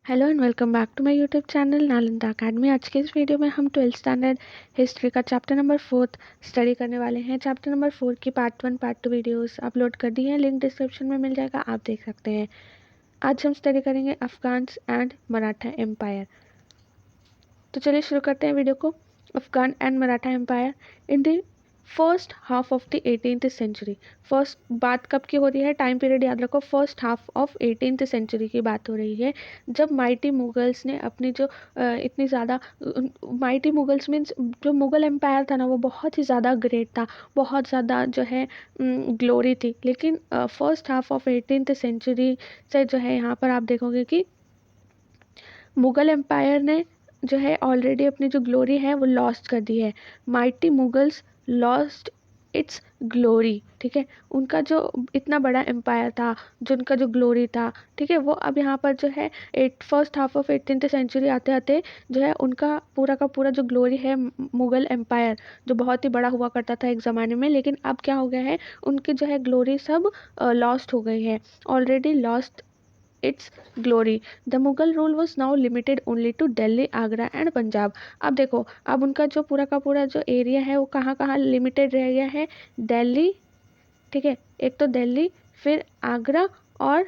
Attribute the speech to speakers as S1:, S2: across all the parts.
S1: Hello and welcome back to my YouTube channel Nalanda Academy. आज के इस वीडियो में हम 12th स्टैंडर्ड हिस्ट्री का चैप्टर नंबर 4 स्टडी करने वाले हैं। चैप्टर नंबर 4 की पार्ट 1 पार्ट 2 वीडियोस अपलोड कर दी हैं, लिंक डिस्क्रिप्शन में मिल जाएगा, आप देख सकते हैं। आज हम स्टडी करेंगे अफगान्स एंड मराठा एम्पायर। तो चलिए शुरू करते हैं वीडियो को। Afghan and Maratha empire in the first half of the 18th century. First बात कब की हो रही है, टाइम पीरियड याद रखो, first half of 18th century की बात हो रही है, जब माइटी मुगल्स ने अपनी जो इतनी ज़्यादा माइटी मुगल्स मीन्स जो मुगल एम्पायर था ना, वो बहुत ही ज़्यादा ग्रेट था, बहुत ज़्यादा जो है ग्लोरी थी। लेकिन first half of 18th century से जो है यहाँ पर आप देखोगे कि मुगल एम्पायर ने जो है ऑलरेडी अपनी जो ग्लोरी है वो लॉस्ट कर दी है। Mighty Mughals lost its glory, ठीक है। उनका जो इतना बड़ा एम्पायर था, जो उनका जो ग्लोरी था, ठीक है, वो अब यहाँ पर जो है first half of 18th century आते आते जो है उनका पूरा का पूरा जो ग्लोरी है, मुगल एम्पायर जो बहुत ही बड़ा हुआ करता था एक ज़माने में, लेकिन अब क्या हो गया है, उनकी जो है ग्लोरी सब लॉस्ट हो गई है, already lost its glory. The Mughal rule was now limited only to Delhi, Agra and Punjab. अब देखो, अब उनका जो पूरा का पूरा जो एरिया है वो कहाँ कहाँ लिमिटेड रह गया है, दिल्ली, ठीक है, एक तो दिल्ली, फिर आगरा और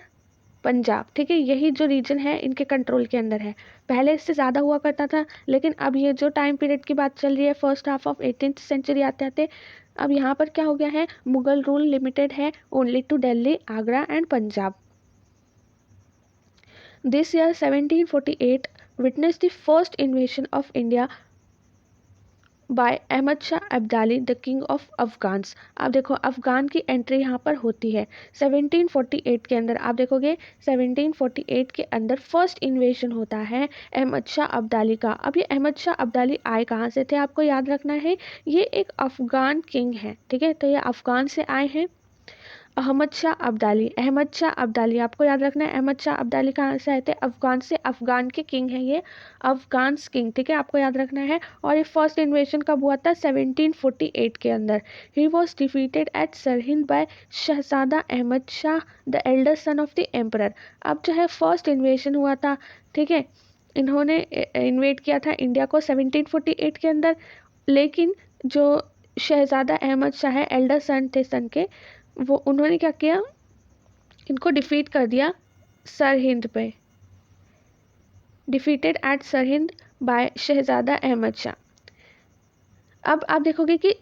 S1: पंजाब, ठीक है, यही जो रीजन है इनके कंट्रोल के अंदर है। पहले इससे ज़्यादा हुआ करता था, लेकिन अब ये जो टाइम पीरियड की बात चल रही है first half of 18th century आते आते, अब यहाँ पर क्या हो गया है, मुगल रूल लिमिटेड है only to Delhi, Agra and Punjab. This year 1748 witnessed the first invasion of India by Ahmad Shah Abdali, the king of Afghans। आप देखो अफगान की एंट्री यहाँ पर होती है 1748 के अंदर। आप देखोगे 1748 के अंदर फर्स्ट इन्वेशन होता है अहमद शाह अब्दाली का। अब ये अहमद शाह अब्दाली आए कहाँ से थे, आपको याद रखना है, ये एक अफगान किंग है, ठीक है, तो ये अफगान से आए हैं। अहमद शाह अब्दाली, अहमद शाह अब्दाली आपको याद रखना है, अहमद शाह अब्दाली कहाँ से आए थे, अफगान से। अफगान के किंग है ये, अफगान किंग, ठीक है, आपको याद रखना है। और ये फर्स्ट इन्वेशन कब हुआ था, 1748 के अंदर। He was defeated at Sirhind by Shahzada Ahmad Shah the elder son of the emperor. अब जो है फर्स्ट इन्वेशन हुआ था, ठीक है, इन्होंने इन्वेट किया था इंडिया को 1748 के अंदर, लेकिन जो शहजादा अहमद शाह है, एल्डर सन थे सन के, वो उन्होंने क्या किया, इनको डिफीट कर दिया सरहिंद पे, defeated at Sirhind by Shahzada Ahmad Shah. अब आप देखोगे कि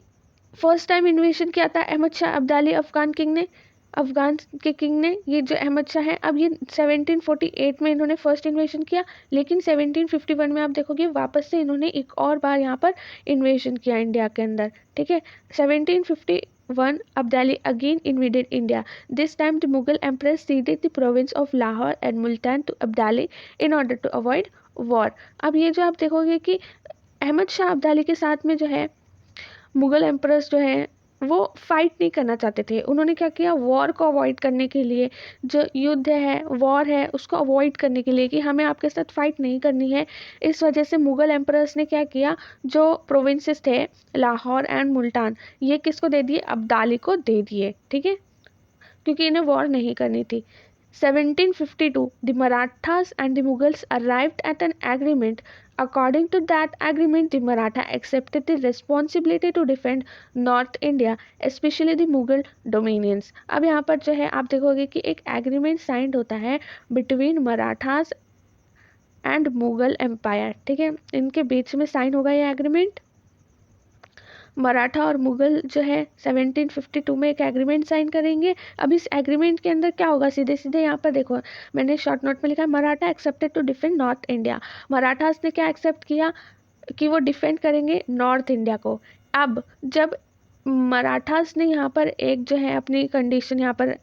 S1: फर्स्ट टाइम इन्वेशन किया था अहमद शाह अब्दाली अफगान किंग ने, अफगान के किंग ने, ये जो अहमद शाह है, अब ये 1748 में इन्होंने फर्स्ट इन्वेशन किया, लेकिन 1751 में आप देखोगे वापस से इन्होंने एक और बार यहाँ पर इन्वेशन किया इंडिया के अंदर, ठीक है। 1751 Abdali again invaded India. This time the Mughal emperor ceded the province of Lahore and Multan to Abdali in order to avoid war. अब ये जो आप देखोगे कि अहमद शाह अब्दाली के साथ में जो है मुगल एम्परर्स जो है वो फाइट नहीं करना चाहते थे। उन्होंने क्या किया, वॉर को अवॉइड करने के लिए, जो युद्ध है, वॉर है, उसको अवॉइड करने के लिए कि हमें आपके साथ फाइट नहीं करनी है, इस वजह से मुगल एम्परर्स ने क्या किया, जो प्रोविंसेस थे लाहौर एंड मुल्तान, ये किसको दे दिए, अब्दाली को दे दिए, ठीक है, क्योंकि इन्हें वॉर नहीं करनी थी। 1752 the Marathas and the Mughals arrived at an agreement. According to that agreement, the Maratha accepted the responsibility to defend North India, especially the Mughal dominions. अब यहाँ पर जो है आप देखोगे कि एक एग्रीमेंट साइंड होता है between Marathas and Mughal empire, ठीक है, इनके बीच में साइन होगा ये एग्रीमेंट। मराठा और मुगल जो है 1752 में एक एग्रीमेंट साइन करेंगे। अब इस एग्रीमेंट के अंदर क्या होगा, सीधे सीधे यहाँ पर देखो, मैंने शॉर्ट नोट में लिखा है, Maratha accepted to defend North India. Marathas ने क्या एक्सेप्ट किया कि वो डिफेंड करेंगे नॉर्थ इंडिया को। अब जब मराठास ने यहाँ पर एक जो है अपनी कंडीशन यहाँ पर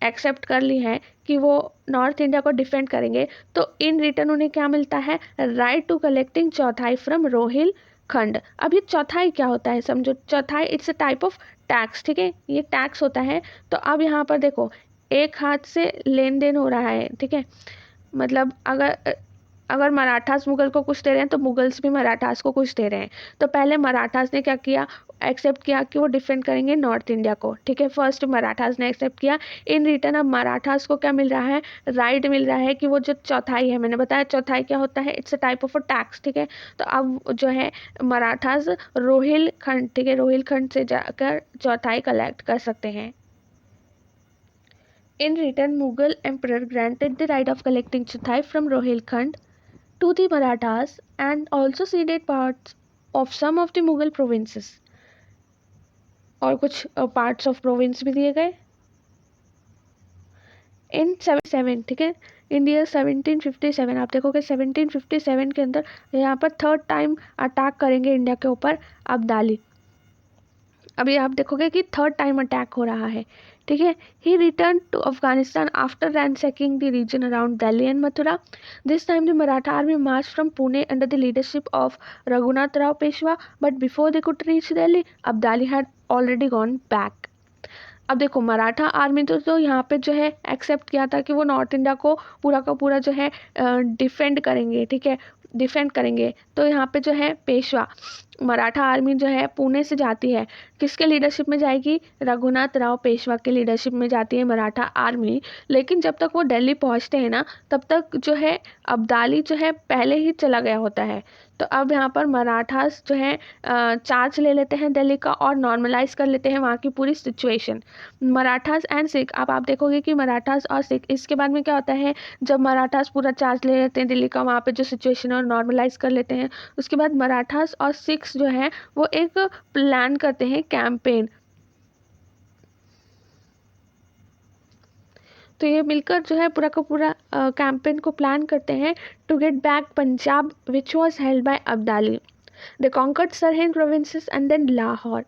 S1: एक्सेप्ट कर ली है कि वो नॉर्थ इंडिया को डिफेंड करेंगे, तो इन रिटर्न उन्हें क्या मिलता है, राइट टू कलेक्टिंग चौथाई फ्रॉम रोहिल खंड। अब ये चौथाई क्या होता है समझो, चौथाई it's a type of tax, ठीक है, ये टैक्स होता है। तो अब यहाँ पर देखो एक हाथ से लेन देन हो रहा है, ठीक है, मतलब अगर मराठास मुगल को कुछ दे रहे हैं तो मुगल्स भी मराठास को कुछ दे रहे हैं। तो पहले मराठास ने क्या किया, एक्सेप्ट किया कि वो डिफेंड करेंगे नॉर्थ इंडिया को, ठीक है। फर्स्ट मराठास ने एक्सेप्ट किया। इन रिटर्न अब मराठास को क्या मिल रहा है, राइट मिल रहा है कि वो जो चौथाई है, मैंने बताया चौथाई क्या होता है, it's a type of a tax, ठीक है। तो अब जो है मराठास रोहिलखंड, ठीक है, रोहिलखंड से जाकर चौथाई कलेक्ट कर सकते हैं। In return, Mughal emperor granted the right of collecting Chathai from Rohilkhand to the Marathas and also ceded parts of some of the Mughal provinces. और कुछ पार्ट्स ऑफ प्रोविंस भी दिए गए। इन 77, ठीक है, इंडिया 1757, आप देखोगे 1757 के अंदर यहाँ पर थर्ड टाइम अटैक करेंगे इंडिया के ऊपर अब्दाली। अभी आप देखोगे कि थर्ड टाइम अटैक हो रहा है, ठीक है। He return to Afghanistan after ransacking the region around Delhi and Mathura. This time the Maratha army march from Pune under the leadership of Raghunath Rao Peshwa, but before they could reach Delhi Abdali had already gone back. अब देखो Maratha army तो यहाँ पे जो है एक्सेप्ट किया था कि वो नॉर्थ इंडिया को पूरा का पूरा जो है डिफेंड करेंगे, ठीक है, डिफेंड करेंगे। तो यहाँ पे जो है पेशवा मराठा आर्मी जो है पुणे से जाती है, किसके लीडरशिप में जाएगी, रघुनाथ राव पेशवा के लीडरशिप में जाती है मराठा आर्मी। लेकिन जब तक वो दिल्ली पहुँचते हैं ना, तब तक जो है अब्दाली जो है पहले ही चला गया होता है। तो अब यहाँ पर मराठास जो है चार्ज ले लेते हैं दिल्ली का और नॉर्मलाइज कर लेते हैं वहाँ की पूरी सिचुएशन। मराठास एंड सिख, अब आप देखोगे कि मराठास और सिख, इसके बाद में क्या होता है, जब मराठास पूरा चार्ज ले लेते हैं दिल्ली का, वहाँ पे जो सिचुएशन है और नॉर्मलाइज कर लेते हैं, उसके बाद मराठास और सिख्स जो है वो एक प्लान करते हैं कैंपेन। तो ये मिलकर जो है पूरा का पूरा कैंपेन को प्लान करते हैं to get back Punjab which was held by Abdali. They conquered Sirhind provinces and then Lahore.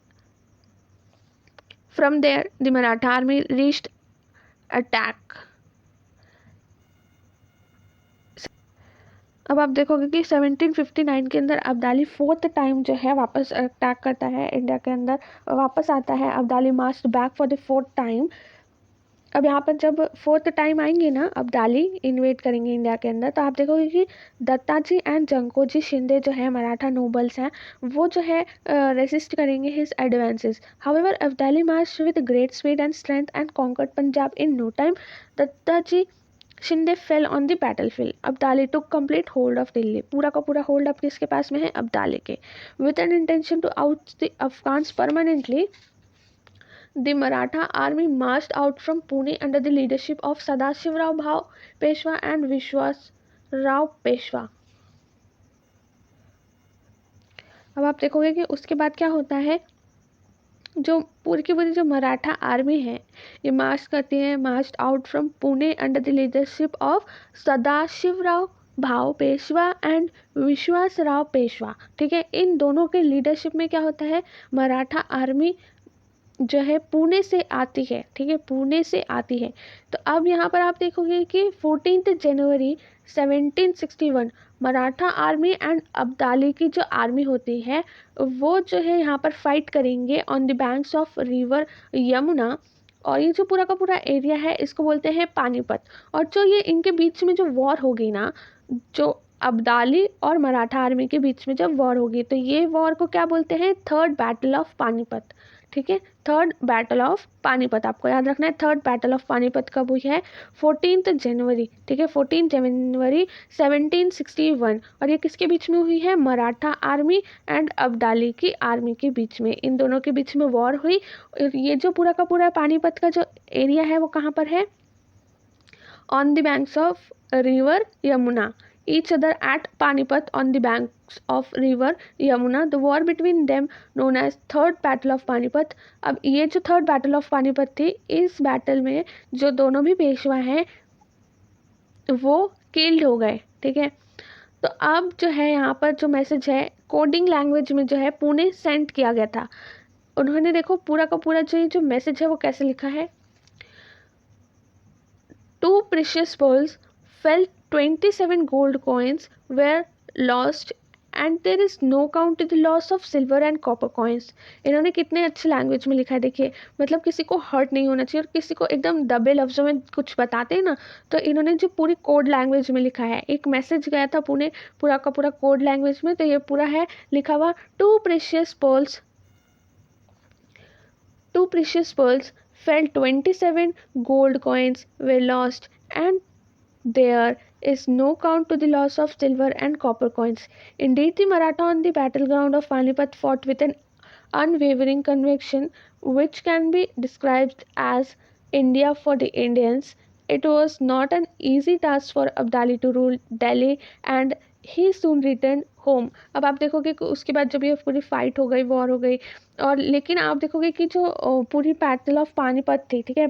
S1: From there the Maratha army reached Attock. अब आप देखोगे कि 1759 के अंदर अब्दाली फोर्थ टाइम जो है वापस अटैक करता है इंडिया के अंदर, वापस आता है Abdali march back for the fourth time. अब यहाँ पर जब फोर्थ टाइम आएंगे ना अब्दाली इन्वेट करेंगे इंडिया के अंदर, तो आप देखोगे कि दत्ताजी एंड जंकोजी शिंदे जो है मराठा नोबल्स हैं, वो जो है रेसिस्ट करेंगे his advances. However Abdali march with great speed and strength and conquered Punjab in no time. Dattaji Shinde fell on the battlefield. Abdali took complete hold of Delhi. पूरा का पूरा होल्ड अब किसके पास में है, अब्दाली के। With an intention to out the Afghans permanently, the Maratha army marched out from Pune under the leadership of Sadashivrao Bhau Peshwa and Vishwas Rao Peshwa। अब आप देखोगे कि उसके बाद क्या होता है, जो पूरी की पूरी जो मराठा आर्मी है ये मार्च करती है, march out from Pune under the leadership of Sadashivrao Bhau Peshwa and विश्वास राव पेशवा, ठीक है। इन दोनों के लीडरशिप में क्या होता है, मराठा आर्मी जो है पुणे से आती है, ठीक है, पुणे से आती है। तो अब यहाँ पर आप देखोगे कि 14 जनवरी 1761 मराठा आर्मी एंड अब्दाली की जो आर्मी होती है वो जो है यहाँ पर फाइट करेंगे on the banks of river Yamuna. और ये जो पूरा का पूरा एरिया है इसको बोलते हैं पानीपत। और जो ये इनके बीच में जो वॉर होगी ना, जो अब्दाली और मराठा आर्मी के बीच में जब वॉर होगी, तो ये वॉर को क्या बोलते हैं, थर्ड बैटल ऑफ पानीपत, ठीक है। थर्ड बैटल ऑफ पानीपत आपको याद रखना है। थर्ड बैटल ऑफ पानीपत कब हुई है, 14 जनवरी, ठीक है, 14 जनवरी 1761। और ये किसके बीच में हुई है, मराठा आर्मी एंड अब्दाली की आर्मी के बीच में, इन दोनों के बीच में वॉर हुई। और ये जो पूरा का पूरा पानीपत का जो एरिया है वो कहाँ पर है, on the banks of river Yamuna, each other at Panipat on the banks of river Yamuna. The war between them known as third battle of Panipat। अब ये जो थर्ड बैटल ऑफ पानीपत थी, इस बैटल में जो दोनों भी पेशवा हैं वो किल्ड हो गए, ठीक है। तो अब जो है यहाँ पर जो मैसेज है कोडिंग लैंग्वेज में जो है पुणे सेंड किया गया था। उन्होंने देखो पूरा का पूरा जो मैसेज है वो कैसे लिखा है, 2 precious pearls fell, 27 gold coins were lost and there is no count to the loss of silver and copper coins। इन्होंने कितने अच्छे लैंग्वेज में लिखा है, देखिए, मतलब किसी को हर्ट नहीं होना चाहिए और किसी को एकदम दबे लफ्जों में कुछ बताते हैं ना, तो इन्होंने जो पूरी कोड लैंग्वेज में लिखा है, एक मैसेज गया था पुणे पूरा का पूरा कोड लैंग्वेज में, तो ये पूरा है लिखा हुआ 2 precious pearls 2 precious pearls fell, 27 gold coins were lost, and there is no count to the loss of silver and copper coins. Indeed, the Maratha on the battleground of Panipat fought with an unwavering conviction which can be described as India for the Indians. It was not an easy task for Abdali to rule Delhi and he soon returned home. अब आप देखोगे कि उसके बाद जब ये पूरी fight हो गई, वॉर हो गई, और लेकिन आप देखोगे कि जो पूरी बैटल ऑफ पानीपत थी, ठीक है,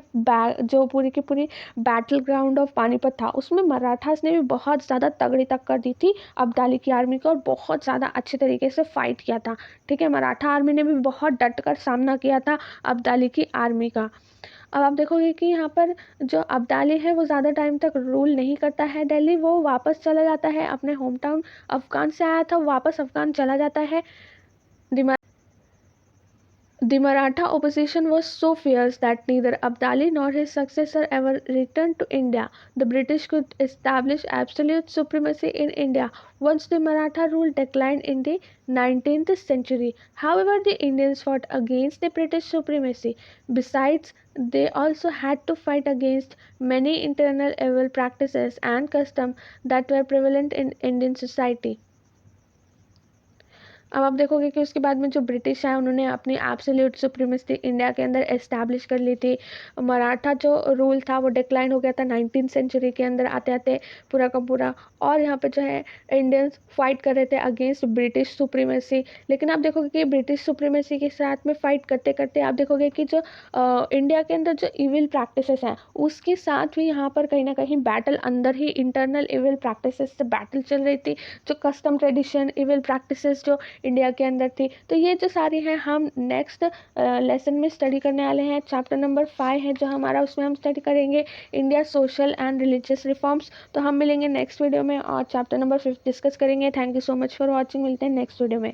S1: जो पूरी की पूरी बैटल ग्राउंड ऑफ पानीपत था, उसमें मराठास ने भी बहुत ज़्यादा तगड़ी टक्कर दी थी अब्दाली की आर्मी को, और बहुत ज़्यादा अच्छे तरीके से फाइट किया था. ठीक है, मराठा आर्मी ने भी बहुत डट कर सामना किया था अब्दाली की आर्मी का. अब आप देखोगे कि यहाँ पर जो अब्दाली है वो ज़्यादा टाइम तक रूल नहीं करता है दिल्ली, वो वापस चला जाता है अपने होम टाउन. अफगान से आया था, वापस अफगान चला जाता है. The Maratha opposition was so fierce that neither Abdali nor his successor ever returned to India. The British could establish absolute supremacy in India once the Maratha rule declined in the 19th century. However, the Indians fought against the British supremacy. Besides, they also had to fight against many internal evil practices and customs that were prevalent in Indian society. अब आप देखोगे कि उसके बाद में जो British है उन्होंने अपनी एब्सोल्यूट सुप्रीमेसी इंडिया के अंदर एस्टैब्लिश कर ली थी. मराठा जो रूल था वो डिक्लाइन हो गया था 19th सेंचुरी के अंदर आते आते पूरा का पूरा. और यहाँ पे जो है इंडियंस फाइट कर रहे थे अगेंस्ट ब्रिटिश सुप्रीमेसी. लेकिन आप देखोगे कि ब्रिटिश सुप्रीमेसी के साथ में फाइट करते करते आप देखोगे कि जो इंडिया के अंदर जो इविल प्रैक्टिसेस हैं उसके साथ भी यहाँ पर कहीं ना कहीं बैटल, अंदर ही इंटरनल इविल प्रैक्टिसेस से बैटल चल रही थी. जो कस्टम ट्रेडिशन, इविल प्रैक्टिसेस जो इंडिया के अंदर थी, तो ये जो सारी हैं हम नेक्स्ट लेसन में स्टडी करने वाले हैं. चैप्टर नंबर 5 है जो हमारा, उसमें हम स्टडी करेंगे India social and religious reforms. तो हम मिलेंगे नेक्स्ट वीडियो में और चैप्टर नंबर 5 डिस्कस करेंगे. Thank you so much for watching. मिलते हैं नेक्स्ट वीडियो में.